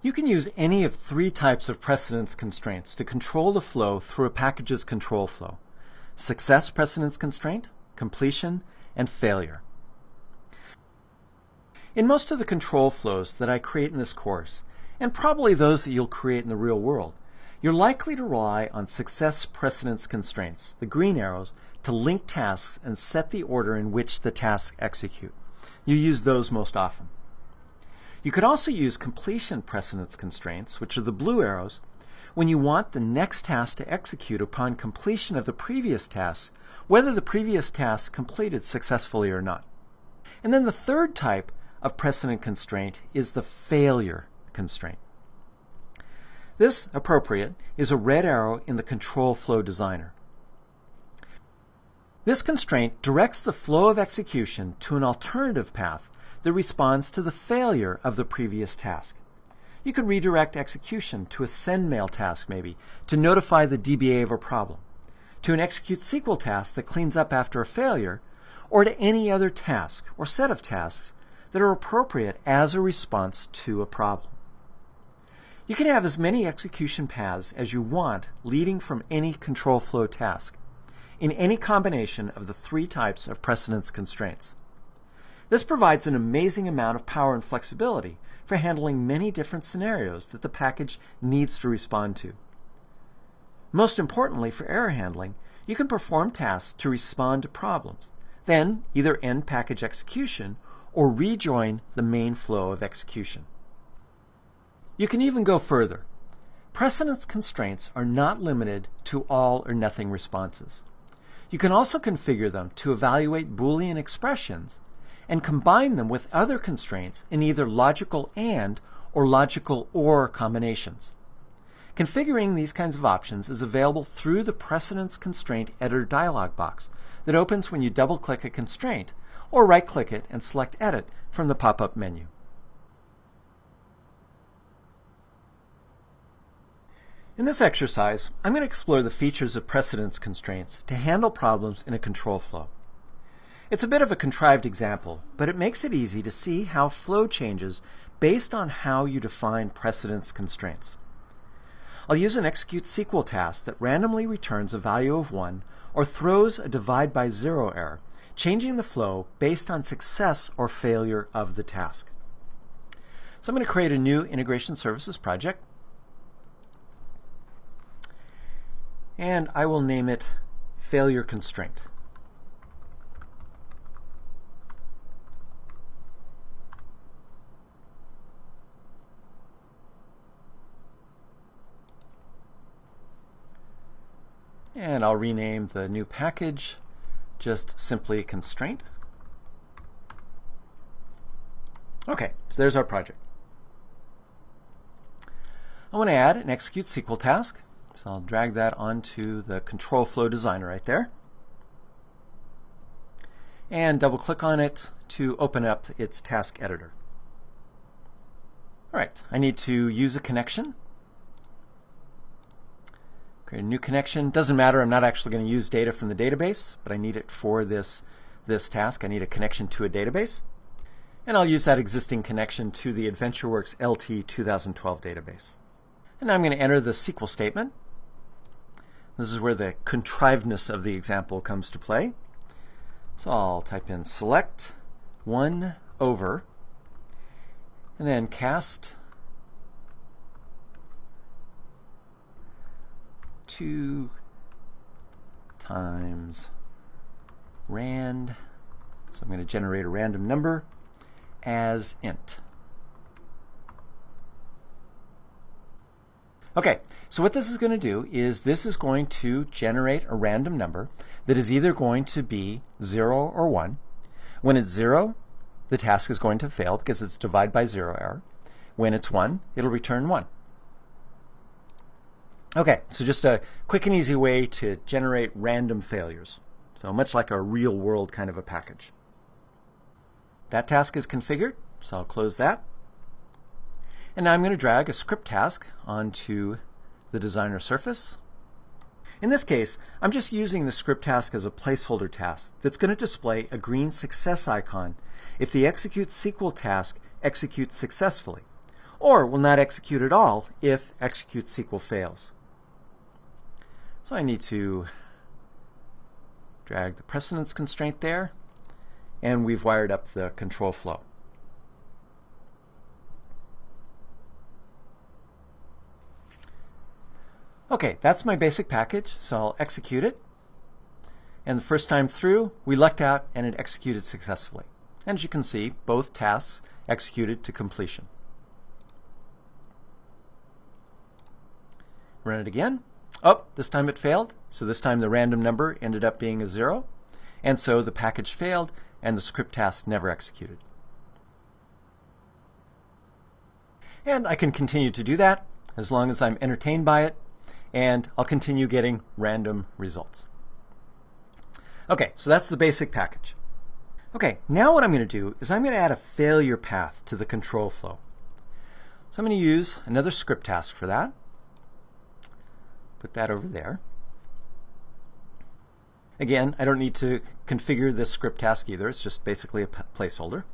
You can use any of three types of precedence constraints to control the flow through a package's control flow: success precedence constraint, completion, and failure. In most of the control flows that I create in this course, and probably those that you'll create in the real world, you're likely to rely on success precedence constraints, the green arrows, to link tasks and set the order in which the tasks execute. You use those most often. You could also use completion precedence constraints, which are the blue arrows, when you want the next task to execute upon completion of the previous task, whether the previous task completed successfully or not. And then the third type of precedent constraint is the failure constraint. This, appropriate, is a red arrow in the control flow designer. This constraint directs the flow of execution to an alternative path that responds to the failure of the previous task. You could redirect execution to a send mail task, maybe, to notify the DBA of a problem, to an execute SQL task that cleans up after a failure, or to any other task or set of tasks that are appropriate as a response to a problem. You can have as many execution paths as you want leading from any control flow task, in any combination of the three types of precedence constraints. This provides an amazing amount of power and flexibility for handling many different scenarios that the package needs to respond to. Most importantly, for error handling, you can perform tasks to respond to problems, then either end package execution or rejoin the main flow of execution. You can even go further. Precedence constraints are not limited to all or nothing responses. You can also configure them to evaluate Boolean expressions and combine them with other constraints in either logical AND or logical OR combinations. Configuring these kinds of options is available through the Precedence Constraint Editor dialog box that opens when you double-click a constraint or right-click it and select Edit from the pop-up menu. In this exercise, I'm going to explore the features of precedence constraints to handle problems in a control flow. It's a bit of a contrived example, but it makes it easy to see how flow changes based on how you define precedence constraints. I'll use an execute SQL task that randomly returns a value of 1 or throws a divide by 0 error, changing the flow based on success or failure of the task. So I'm going to create a new integration services project, and I will name it failure constraint. And I'll rename the new package just simply constraint. Okay, so there's our project. I want to add an execute SQL task, so I'll drag that onto the control flow designer right there. And double click on it to open up its task editor. All right, I need to use a connection. Create a new connection. Doesn't matter, I'm not actually going to use data from the database, but I need it for this task. I need a connection to a database. And I'll use that existing connection to the AdventureWorks LT 2012 database. And now I'm going to enter the SQL statement. This is where the contrivedness of the example comes to play. So I'll type in select 1 over, and then cast 2 times rand, so I'm going to generate a random number as int. Okay, so what this is going to do is this is going to generate a random number that is either going to be 0 or 1. When it's 0, the task is going to fail because it's divide by 0 error. When it's 1, it'll return 1. Okay, so just a quick and easy way to generate random failures. So much like a real world kind of a package. That task is configured, so I'll close that. And now I'm going to drag a script task onto the designer surface. In this case, I'm just using the script task as a placeholder task that's going to display a green success icon if the execute SQL task executes successfully, or will not execute at all if execute SQL fails. So I need to drag the precedence constraint there, and we've wired up the control flow. Okay, that's my basic package, so I'll execute it. And the first time through, we lucked out and it executed successfully. And as you can see, both tasks executed to completion. Run it again. Oh, this time it failed. So this time the random number ended up being a 0. And so the package failed and the script task never executed. And I can continue to do that as long as I'm entertained by it, and I'll continue getting random results. Okay, so that's the basic package. Okay, now what I'm going to do is I'm going to add a failure path to the control flow. So I'm going to use another script task for that. Put that over there. Again, I don't need to configure this script task either. It's just basically a placeholder.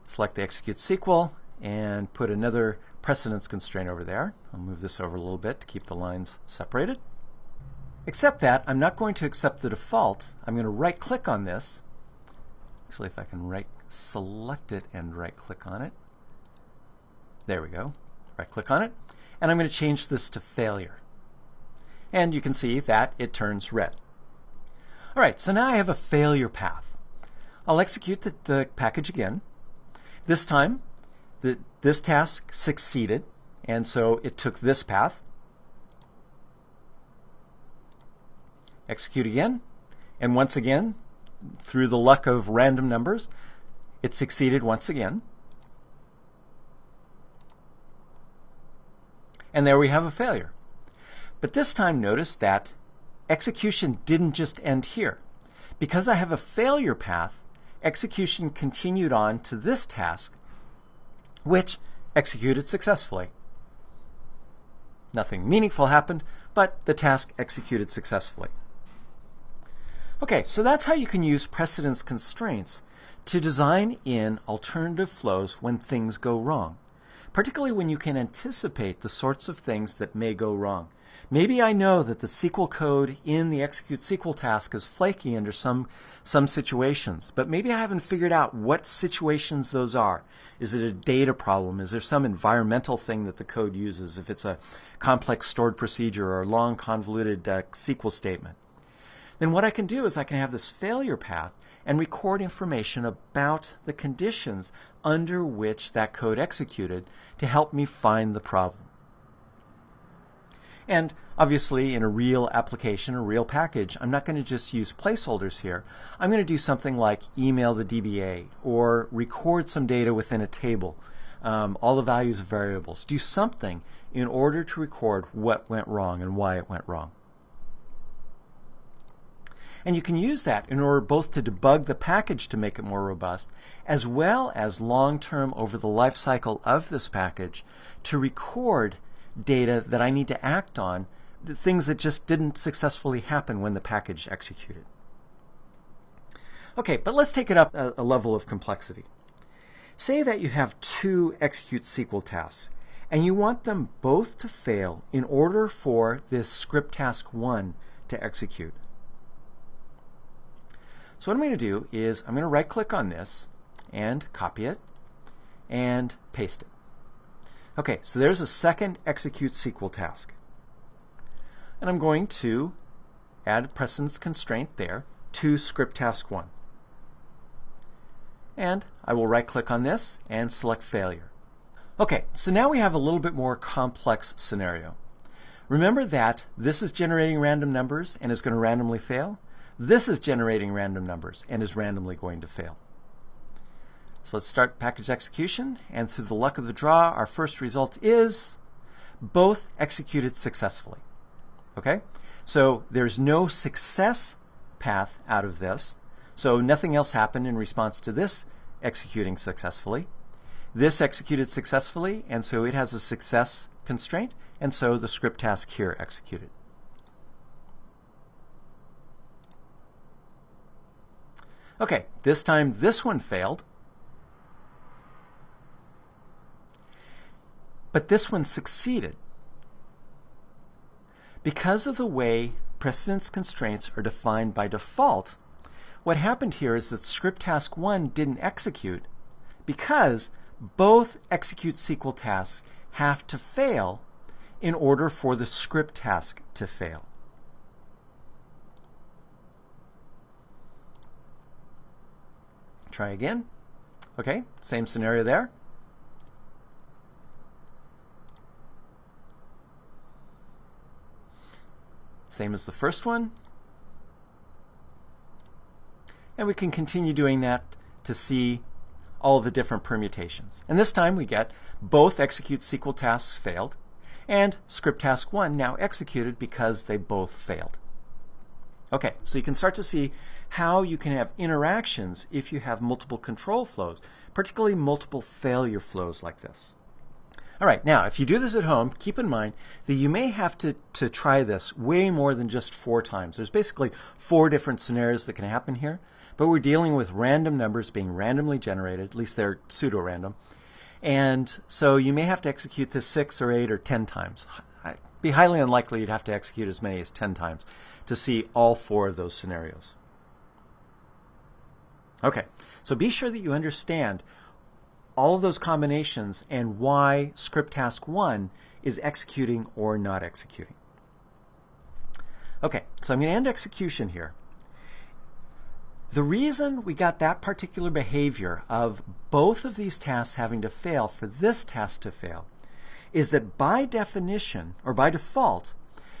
Select the execute SQL and put another precedence constraint over there. I'll move this over a little bit to keep the lines separated. Except that I'm not going to accept the default. I'm going to right-click on this. Actually, if I can select it and right-click on it. There we go. Right-click on it. And I'm going to change this to failure. And you can see that it turns red. All right, so now I have a failure path. I'll execute the package again. This time, this task succeeded, and so it took this path. Execute again, and once again, through the luck of random numbers, it succeeded once again. And there we have a failure. But this time notice that execution didn't just end here. Because I have a failure path, execution continued on to this task, which executed successfully. Nothing meaningful happened, but the task executed successfully. Okay, so that's how you can use precedence constraints to design in alternative flows when things go wrong, particularly when you can anticipate the sorts of things that may go wrong. Maybe I know that the SQL code in the execute SQL task is flaky under some situations, but maybe I haven't figured out what situations those are. Is it a data problem? Is there some environmental thing that the code uses if it's a complex stored procedure or a long convoluted SQL statement? Then what I can do is I can have this failure path and record information about the conditions under which that code executed to help me find the problem. And obviously in a real application, a real package, I'm not going to just use placeholders here. I'm going to do something like email the DBA or record some data within a table, all the values of variables. Do something in order to record what went wrong and why it went wrong. And you can use that in order both to debug the package to make it more robust, as well as long-term over the life cycle of this package to record data that I need to act on, the things that just didn't successfully happen when the package executed. Okay, but let's take it up a level of complexity. Say that you have two execute SQL tasks, and you want them both to fail in order for this script task 1 to execute. So what I'm going to do is I'm going to right-click on this and copy it and paste it. Okay, so there's a second execute SQL task. And I'm going to add a precedence constraint there to script task 1. And I will right-click on this and select failure. Okay, so now we have a little bit more complex scenario. Remember that this is generating random numbers and is going to randomly fail. This is generating random numbers and is randomly going to fail. So let's start package execution, and through the luck of the draw, our first result is both executed successfully. Okay? So there's no success path out of this, so nothing else happened in response to this executing successfully. This executed successfully, and so it has a success constraint, and so the script task here executed. Okay, this time this one failed. but this one succeeded. Because of the way precedence constraints are defined by default, what happened here is that script task 1 didn't execute because both execute SQL tasks have to fail in order for the script task to fail. Try again. Okay, same scenario there. Same as the first one. And we can continue doing that to see all the different permutations. And this time we get both execute SQL tasks failed and script task 1 now executed because they both failed. Okay, so you can start to see how you can have interactions if you have multiple control flows, particularly multiple failure flows like this. All right, now if you do this at home, keep in mind that you may have to try this way more than just 4 times. There's basically 4 different scenarios that can happen here, but we're dealing with random numbers being randomly generated, at least they're pseudo-random, and so you may have to execute this 6 or 8 or 10 times. It'd be highly unlikely you'd have to execute as many as 10 times to see all 4 of those scenarios. Okay, so be sure that you understand all of those combinations and why script task 1 is executing or not executing. Okay, so I'm going to end execution here. The reason we got that particular behavior of both of these tasks having to fail for this task to fail is that by definition, or by default,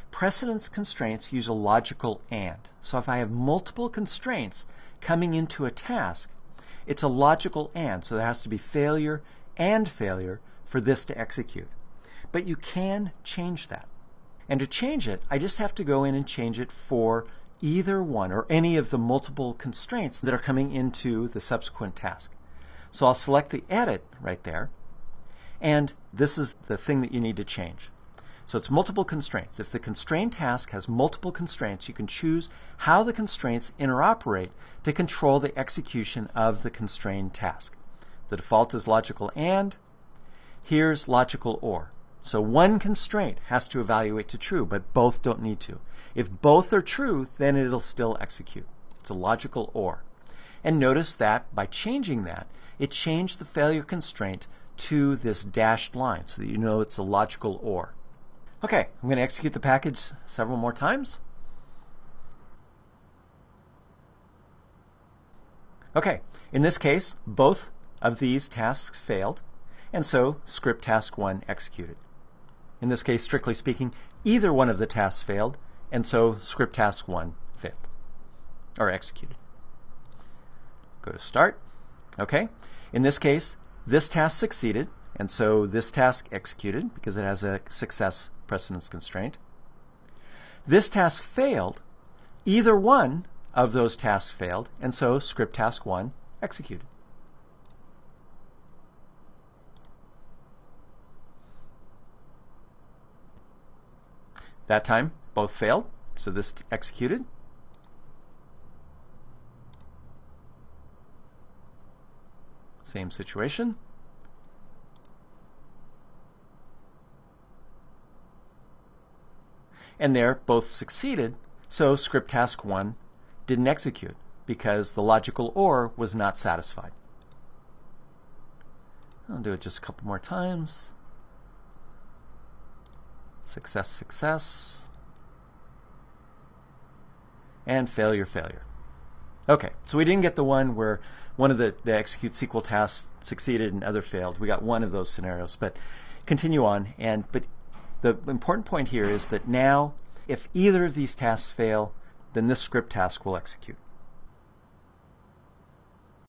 precedence constraints use a logical AND. So if I have multiple constraints coming into a task, it's a logical AND. So there has to be failure and failure for this to execute. But you can change that. And to change it, I just have to go in and change it for either one or any of the multiple constraints that are coming into the subsequent task. So I'll select the edit right there, and this is the thing that you need to change. So it's multiple constraints. If the constrained task has multiple constraints, you can choose how the constraints interoperate to control the execution of the constrained task. The default is logical AND. Here's logical OR. So one constraint has to evaluate to true, but both don't need to. If both are true, then it'll still execute. It's a logical OR. And notice that by changing that, it changed the failure constraint to this dashed line so that you know it's a logical OR. Okay, I'm going to execute the package several more times. Okay, in this case, both of these tasks failed, and so script task 1 executed. In this case, strictly speaking, either one of the tasks failed, and so script task 1 failed, or executed. Go to Start. Okay, in this case, this task succeeded, and so this task executed because it has a success precedence constraint. This task failed. Either one of those tasks failed, and so script task 1 executed. That time, both failed, so this executed. Same situation. And there, both succeeded, so script task 1 didn't execute because the logical OR was not satisfied. I'll do it just a couple more times. Success, success. And failure, failure. Okay, so we didn't get the one where one of the execute SQL tasks succeeded and other failed. We got one of those scenarios, but continue on. But the important point here is that now, if either of these tasks fail, then this script task will execute.